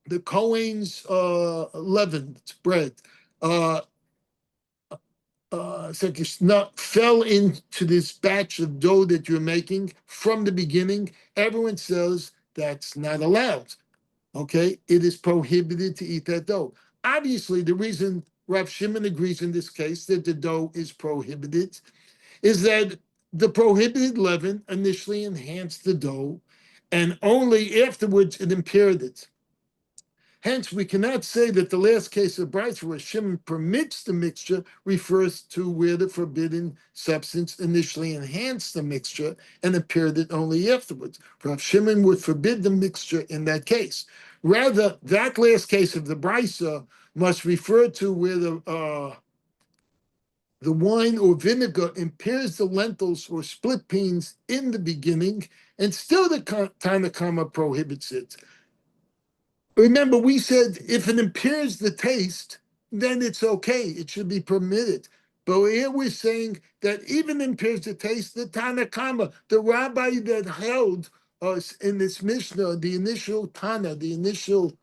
the Kohen's leavened bread, fell into this batch of dough that you're making from the beginning, everyone says that's not allowed. Okay, it is prohibited to eat that dough. Obviously, the reason Rav Shimon agrees in this case that the dough is prohibited is that the prohibited leaven initially enhanced the dough, and only afterwards it impaired it. Hence, we cannot say that the last case of Bryce, where Shimon permits the mixture, refers to where the forbidden substance initially enhanced the mixture and impaired it only afterwards. Rav Shimon would forbid the mixture in that case. Rather, that last case of the Brisa must refer to where the wine or vinegar impairs the lentils or split peas in the beginning, and still the Tanna Kama prohibits it. Remember, we said if it impairs the taste, then it's okay. It should be permitted. But here we're saying that even impairs the taste, the Tanna Kama, the rabbi that held us in this Mishnah, the initial Tana, the initial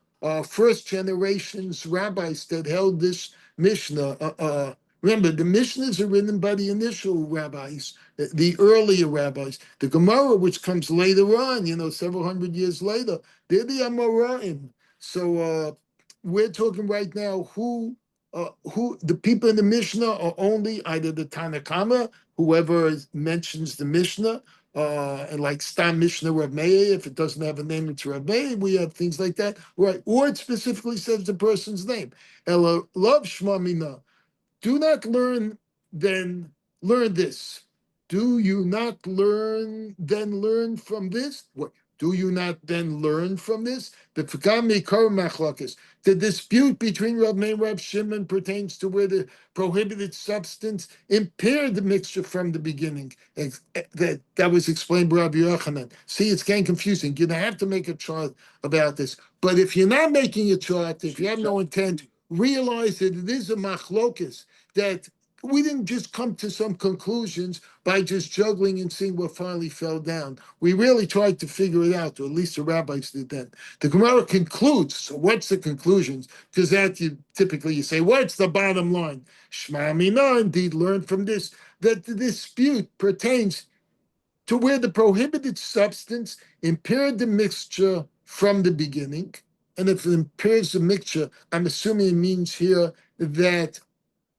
first generation's rabbis that held this Mishnah. Remember, the Mishnahs are written by the initial rabbis, the earlier rabbis. The Gemara, which comes later on, several hundred years later, they're the Amoraim. So we're talking right now who the people in the Mishnah are only either the Tanna Kama, whoever mentions the Mishnah, and like Stam Mishnah Rav Meir, if it doesn't have a name, it's Rav Meir. We have things like that, right? Or it specifically says the person's name. Ela love Shma Mina. Do not learn, then learn this. Do you not learn, then learn from this? What? Do you not then learn from this? The dispute between Rav Meir and Rav Shimon pertains to where the prohibited substance impaired the mixture from the beginning. That was explained by Rabbi Yochanan. See, it's getting confusing. You're going to have to make a chart about this. But if you're not making a chart, if you have no intent, realize that it is a machlokus, that we didn't just come to some conclusions by just juggling and seeing what finally fell down. We really tried to figure it out, or at least the rabbis did that. The Gemara concludes. So what's the conclusions? Because that you say, what's the bottom line? Shma Mina, indeed, learn from this, that the dispute pertains to where the prohibited substance impaired the mixture from the beginning. And if it impairs the mixture, I'm assuming it means here that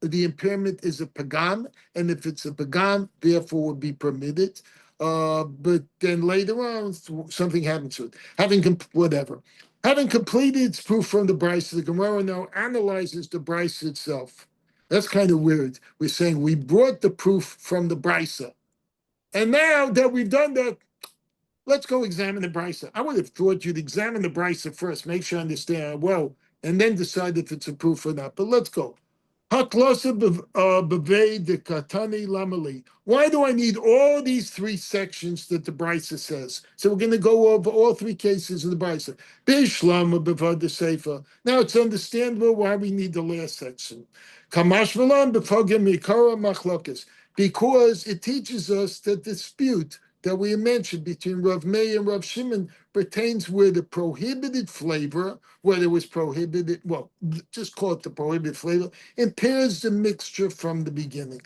the impairment is a pagam, and if it's a pagam, therefore would be permitted. But then later on, something happens to it. Having completed its proof from the Brisa, the Gemara now analyzes the Brisa itself. That's kind of weird. We're saying we brought the proof from the Brisa, and now that we've done that, let's go examine the Brisa. I would have thought you'd examine the Brisa first, make sure I understand it well, and then decide if it's a proof or not. But let's go. Why do I need all these three sections that the Brisa says? So we're going to go over all three cases of the Brisa. Now it's understandable why we need the last section. Because it teaches us that dispute that we mentioned between Rav Meir and Rav Shimon pertains where the prohibited flavor, whether it was prohibited, well, just call it the prohibited flavor, impairs the mixture from the beginning.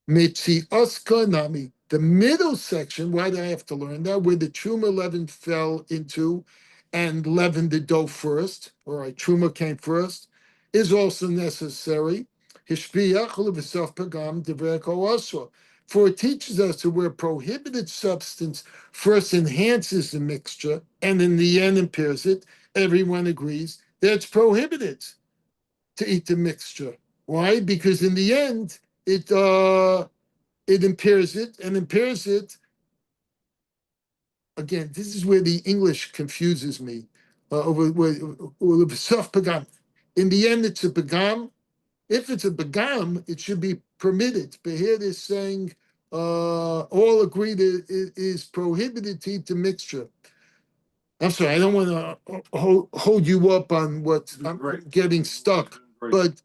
Mitzi Oska Nami, the middle section, why do I have to learn that? Where the Truma leaven fell into and leavened the dough first, all right, Truma came first, is also necessary. For it teaches us that where prohibited substance first enhances the mixture and in the end impairs it, everyone agrees that it's prohibited to eat the mixture. Why? Because in the end, it impairs it, and impairs it. Again, this is where the English confuses me. In the end, it's a pagam. If it's a pagam, it should be permitted. But here they're saying all agree that it is prohibited to eat the mixture. I'm sorry, I don't want to hold you up on what I'm getting stuck, but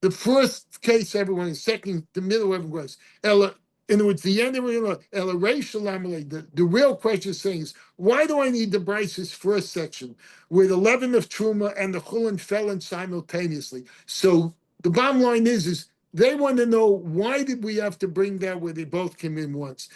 the first case, everyone is second, the middle, everyone goes. Ella, in other words, the end of Ella the real question is saying is, why do I need the Bryce's first section with 11 of Truma and the Chulin fell in simultaneously? So the bottom line is they want to know, why did we have to bring that where they both came in once?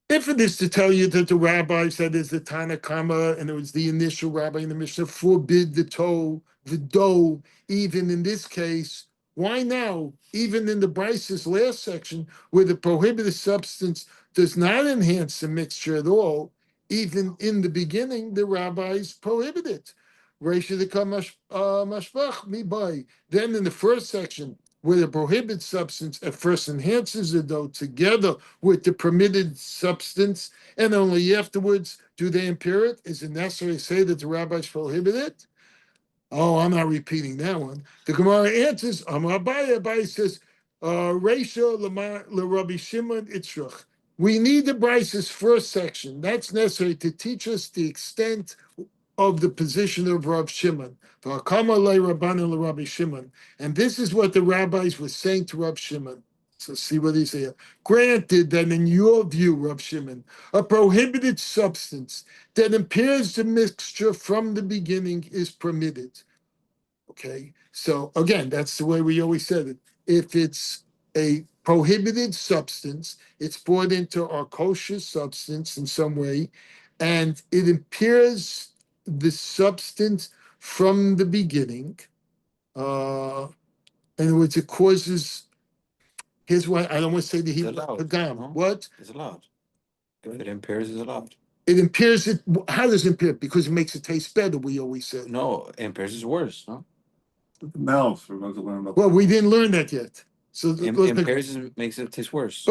If it is to tell you that the rabbi said is the Tanakama, and it was the initial rabbi in the Mishnah, forbid the dough, even in this case, why now, even in the Bryce's last section, where the prohibited substance does not enhance the mixture at all, even in the beginning, the rabbis prohibit it. Mashbach mi by. Then in the first section, where the prohibited substance at first enhances the dough together with the permitted substance, and only afterwards do they impair it? Is it necessary to say that the rabbis prohibit it? Oh, I'm not repeating that one. The Gemara answers, Amar Abaye. Abaye says, Reisha Rabbi Shimon Itzrach. We need the Bryce's first section. That's necessary to teach us the extent of the position of Rav Shimon. Rabbi Shimon. And this is what the rabbis were saying to Rav Shimon. So see what he said. Granted that in your view, Rav Shimon, a prohibited substance that impairs the mixture from the beginning is permitted. Okay, so again, that's the way we always said it. If it's a prohibited substance, it's brought into our kosher substance in some way, and it impairs the substance from the beginning. In other words, it causes. Here's what I don't want to say the
It's allowed.
Hagam.
No?
What?
It's allowed. If it impairs, it's allowed.
It impairs it. How does it impair? Because it makes it taste better. We always said.
No, impairs is worse. No,
The mouth, we're going to learn about.
Well, we didn't learn that yet. So
impairs makes it taste worse.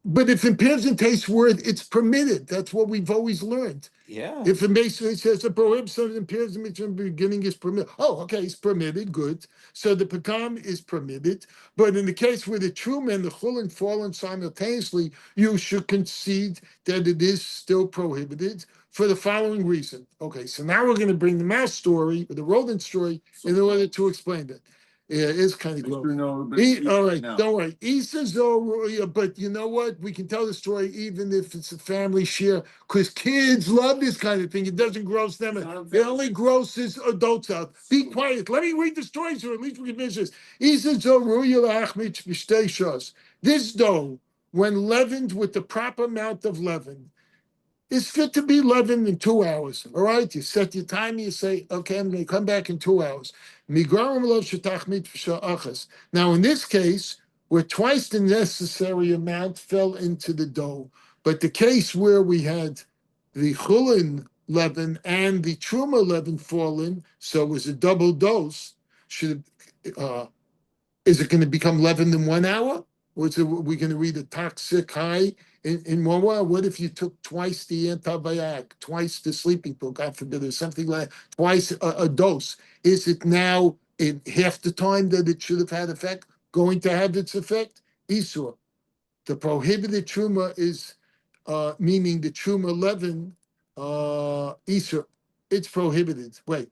But if impairs and taste word, it's permitted. That's what we've always learned.
Yeah.
If it basically says the prohibition impairs and from the beginning is permitted. Oh, okay, it's permitted. Good. So the pekam is permitted. But in the case where the truma and the chulin fallen simultaneously, you should concede that it is still prohibited for the following reason. Okay, so now we're going to bring the mass story, the rodent story, in order to explain that. Yeah, it's kind of gross. All right, don't worry. He says, though, but you know what? We can tell the story even if it's a family share, because kids love this kind of thing. It doesn't gross them. It only grosses adults out. Be quiet. Let me read the story so at least we can finish this. He says, this dough, when leavened with the proper amount of leaven, is fit to be leavened in 2 hours. All right, you set your time, you say, okay, I'm going to come back in 2 hours. Now, in this case, where twice the necessary amount fell into the dough, but the case where we had the chulin leaven and the truma leaven fall in, so it was a double dose, is it going to become leavened in 1 hour? Or is it, we going to read a toxic high in 1 hour? What if you took twice the antibiotic, twice the sleeping pill, God forbid, or something like twice a dose? Is it now in half the time that it should have had effect going to have its effect? Isur. The prohibited truma is meaning the truma leaven, Isur. It's prohibited. Wait.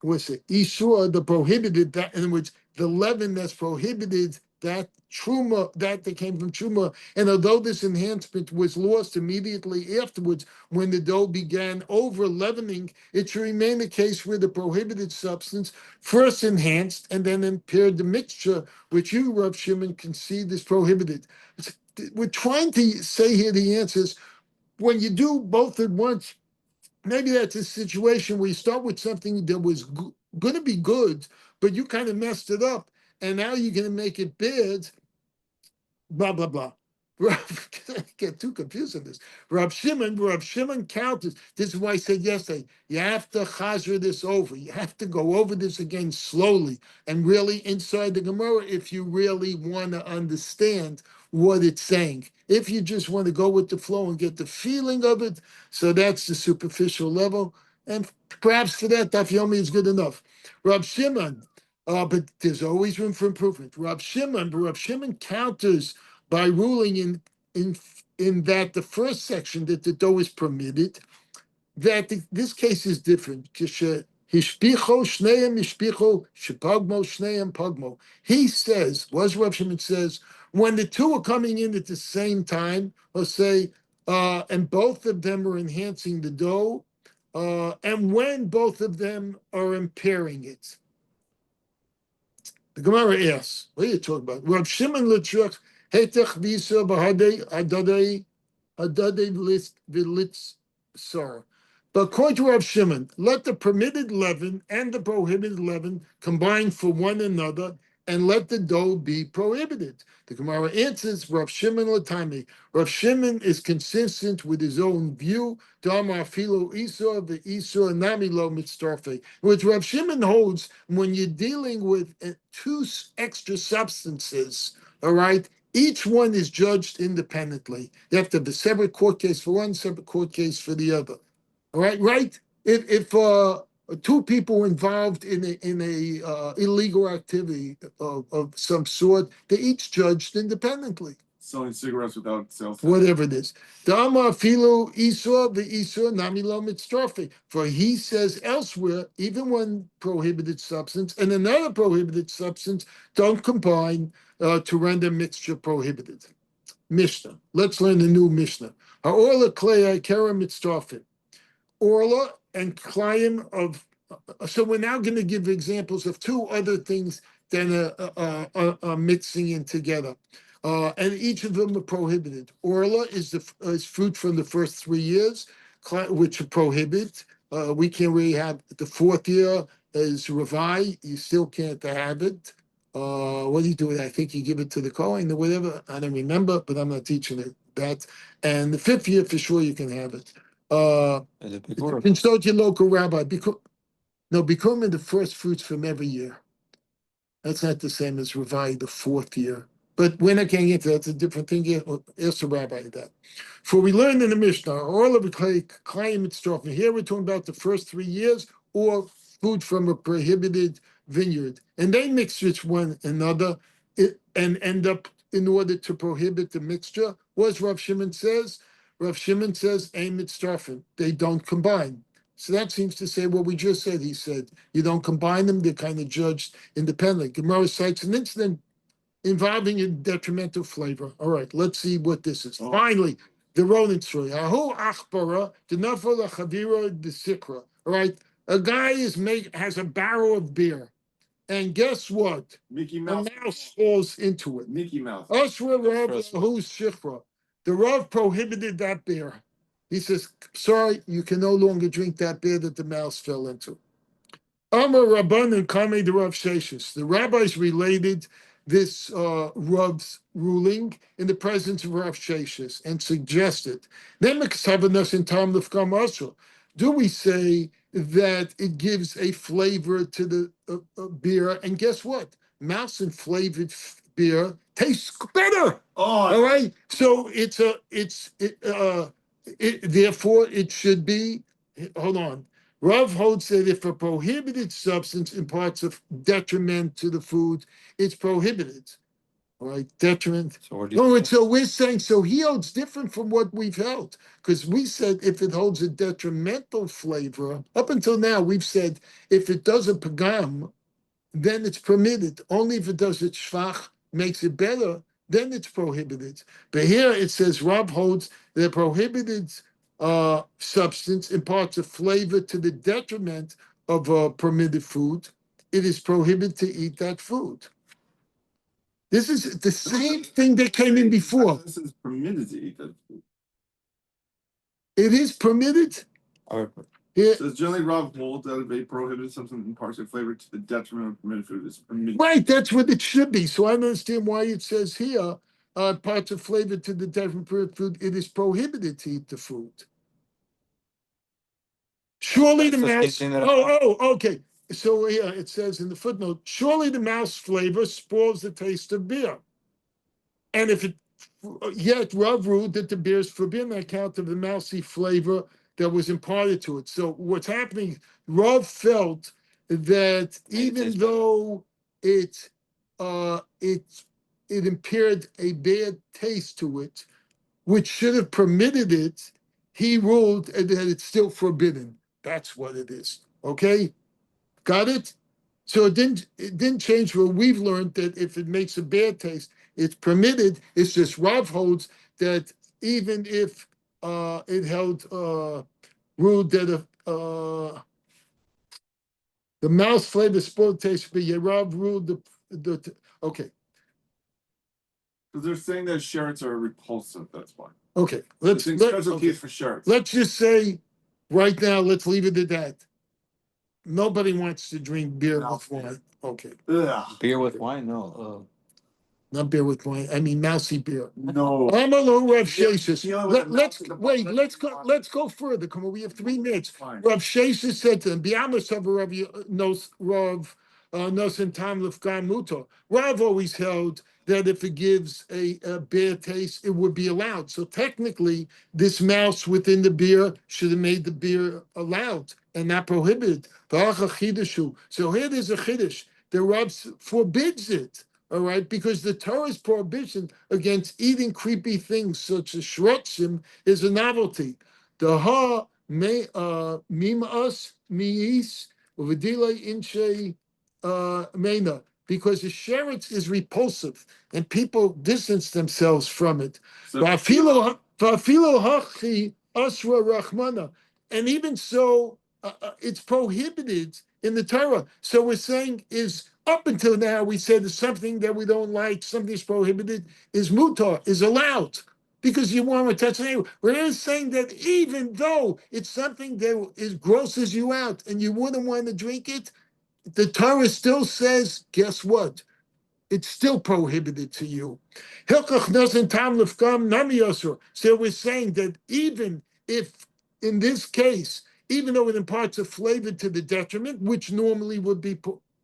What's it? Isur, the prohibited, that in which the leaven that's prohibited, that truma, that came from truma, and although this enhancement was lost immediately afterwards when the dough began over leavening, it should remain a case where the prohibited substance first enhanced and then impaired the mixture, which you, Rav Shimon, concede is prohibited. We're trying to say here the answers. When you do both at once, maybe that's a situation where you start with something that was going to be good, but you kind of messed it up, and now you're going to make it bad, blah, blah, blah. Get too confused on this. Rav Shimon counters. This is why I said yesterday, you have to chazra this over. You have to go over this again slowly and really inside the Gemara if you really want to understand what it's saying. If you just want to go with the flow and get the feeling of it, so that's the superficial level. And perhaps for that, Daf Yomi is good enough. Rav Shimon, but there's always room for improvement. Rav Shimon counters by ruling in that the first section that the dough is permitted, that this case is different. Hishpicho shneim hishpicho shepagmo shneim pagmo. He says, was Rav Shimon says, when the two are coming in at the same time, or say, and both of them are enhancing the dough, and when both of them are impairing it. The Gemara asks, what are you talking about? Rav Shimon l'tzrach hetech v'yisur b'hadei adadei v'litz sar. But according to Rav Shimon, let the permitted leaven and the prohibited leaven combine for one another, and let the dough be prohibited. The Gemara answers, Rav Shimon l'taimi. Rav Shimon is consistent with his own view. Damar filo isor v'isor nami lo mitztarfe. Which Rav Shimon holds when you're dealing with two extra substances, all right, each one is judged independently. You have to have a separate court case for one, separate court case for the other. All right, right? If two people involved in a illegal activity of some sort, they're each judged independently.
Selling cigarettes without sales tax.
Whatever it is. Dama filu isur the isur nami lo mitztrafi. For he says elsewhere, even one prohibited substance and another prohibited substance don't combine to render mixture prohibited. Mishnah. Let's learn the new Mishnah. Ha'orla klei kera mitztrafin. Orla and Klayim of. So we're now going to give examples of two other things that are mixing in together, and each of them are prohibited. Orla is fruit from the first 3 years, which are prohibited. We can't really have the fourth year is Ravai. You still can't have it. What do you do with it? I think you give it to the Kohen or whatever. I don't remember, but I'm not teaching it that. And the fifth year, for sure, you can have it. Consult your local rabbi. Become the first fruits from every year. That's not the same as Ravai, the fourth year. But we're not getting into that. That's a different thing. Ask the rabbi that. For we learned in the Mishnah, all of it, here we're talking about the first 3 years or food from a prohibited vineyard. And they mix with one another and end up, in order to prohibit the mixture, what Rav Shimon says? Rav Shimon says, Ein mitztarfin. They don't combine. So that seems to say what we just said. He said, you don't combine them, they're kind of judged independently. Gemara cites an incident involving a detrimental flavor. All right, let's see what this is. Finally, the Ronin story. Ahu achbara, the nafal chavira, the sikra. All right, a guy has a barrel of beer. And guess what?
Mickey Mouse.
A mouse falls into it.
Mickey Mouse.
Ashra Rav, who's Shifra? The Rav prohibited that beer. He says, sorry, you can no longer drink that beer that the mouse fell into. Amar Rabban and Kame the Rav Sheshes. The rabbis related this Rav's ruling in the presence of Rav Sheshes and suggested, do we say that it gives a flavor to the beer? And guess what? Mouse and flavored beer tastes better. All right. So therefore it should be. Hold on. Rav holds that if a prohibited substance imparts a detriment to the food, it's prohibited. All right, detriment. So we're saying, so he holds different from what we've held, because we said if it holds a detrimental flavor, up until now we've said if it does a pagam, then it's permitted. Only if it does it shvach, makes it better, then it's prohibited. But here it says Rav holds that prohibited substance imparts a flavor to the detriment of a permitted food. It is prohibited to eat that food. This is the same thing that came in before.
This is permitted to eat that food.
It is permitted.
It says generally Rav holds that if a prohibited substance imparts a flavor to the detriment of permitted food, it's permitted.
Right, that's what it should be. So I don't understand why it says here, parts of flavor to the detriment of permitted food, it is prohibited to eat the food. Surely the mouse. Okay. So here it says in the footnote, surely the mouse flavor spoils the taste of beer. And if it yet Rav ruled that the beer is forbidden on account of the mousy flavor that was imparted to it. So what's happening, Rav felt that even though it impaired a bad taste to it, which should have permitted it, he ruled that it's still forbidden. That's what it is. Okay, got it? So it didn't change what we've learned that if it makes a bad taste, it's permitted. It's just Rav holds that even if it held ruled that the mouse flavor spoiled taste, but Rav ruled the okay.
Because they're saying that sherrits are repulsive. That's why.
Okay,
It's a special case for sherrits.
let's just say right now, let's leave it at that. Nobody wants to drink beer with wine. Okay,
Ugh.
Beer with wine? No.
not beer with wine. I mean mousy beer.
No.
I'm a little Rav
Yeah,
Sheshes.
you know what,
Let's
the-
wait.
the-
Let's go further. Come on, we have 3 minutes.
Fine.
Rav Sheshes said to him, "Biamas of Rav Rav Nosen Tam Lefkan Muto." Rav always held that if it gives a bad taste, it would be allowed. So technically, this mouse within the beer should have made the beer allowed and not prohibited. So here there's a chiddush. The Rav forbids it. All right, because the Torah's prohibition against eating creepy things such as shrotzim is a novelty. The ha may mimas miis uvedile inche mena, because the sheretz is repulsive and people distance themselves from it. Va'afilo hachi asra rachmana, and even so, it's prohibited in the Torah. So we're saying is up until now we said is something that we don't like, something is prohibited, is mutar, is allowed. Because you want to touch the neighbor. We're saying that even though it's something that is grosses you out and you wouldn't want to drink it, the Torah still says, guess what? It's still prohibited to you. Hilchach doesn't tam lefkam nami yosur. So we're saying that even if, in this case, even though it imparts a flavor to the detriment, which normally would be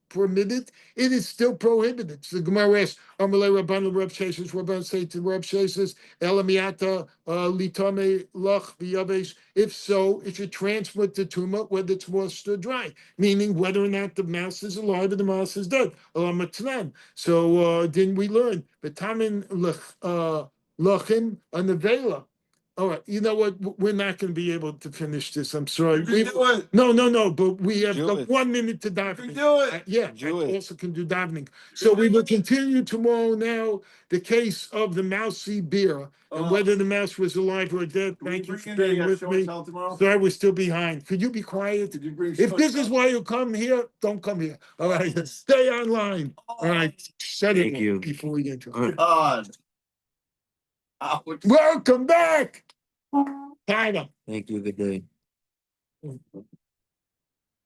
permitted, it is still prohibited. So the Gemara asks, Amalei Rabban Reb Sheshes, Rabban say to Reb Sheshes, Elamiata litame lach v'yavesh. If so, it should transmit the tumah whether it's moist or dry, meaning whether or not the mouse is alive or the mouse is dead. So then we learn vitamin lachim anavela. All right, you know what? We're not going to be able to finish this. I'm sorry.
You can do it.
No. But we have
Do it.
1 minute to
You
davening.
can do it.
Yeah,
Do
I
it.
also can do davening. So we will continue tomorrow. Now the case of the mousy beer and whether the mouse was alive or dead.
Can we
Thank you
bring
for
in
being
a
with
show and
me.
tell tomorrow?
Sorry, we're still behind. Could you be quiet?
Did you bring
If
show
this
and
is why you come here, don't come here. All right, stay online. All right, shut it
Thank
off
you.
before we get to
All
it.
right.
God. Ouch.
Welcome back. Tyler.
Thank you. Good day.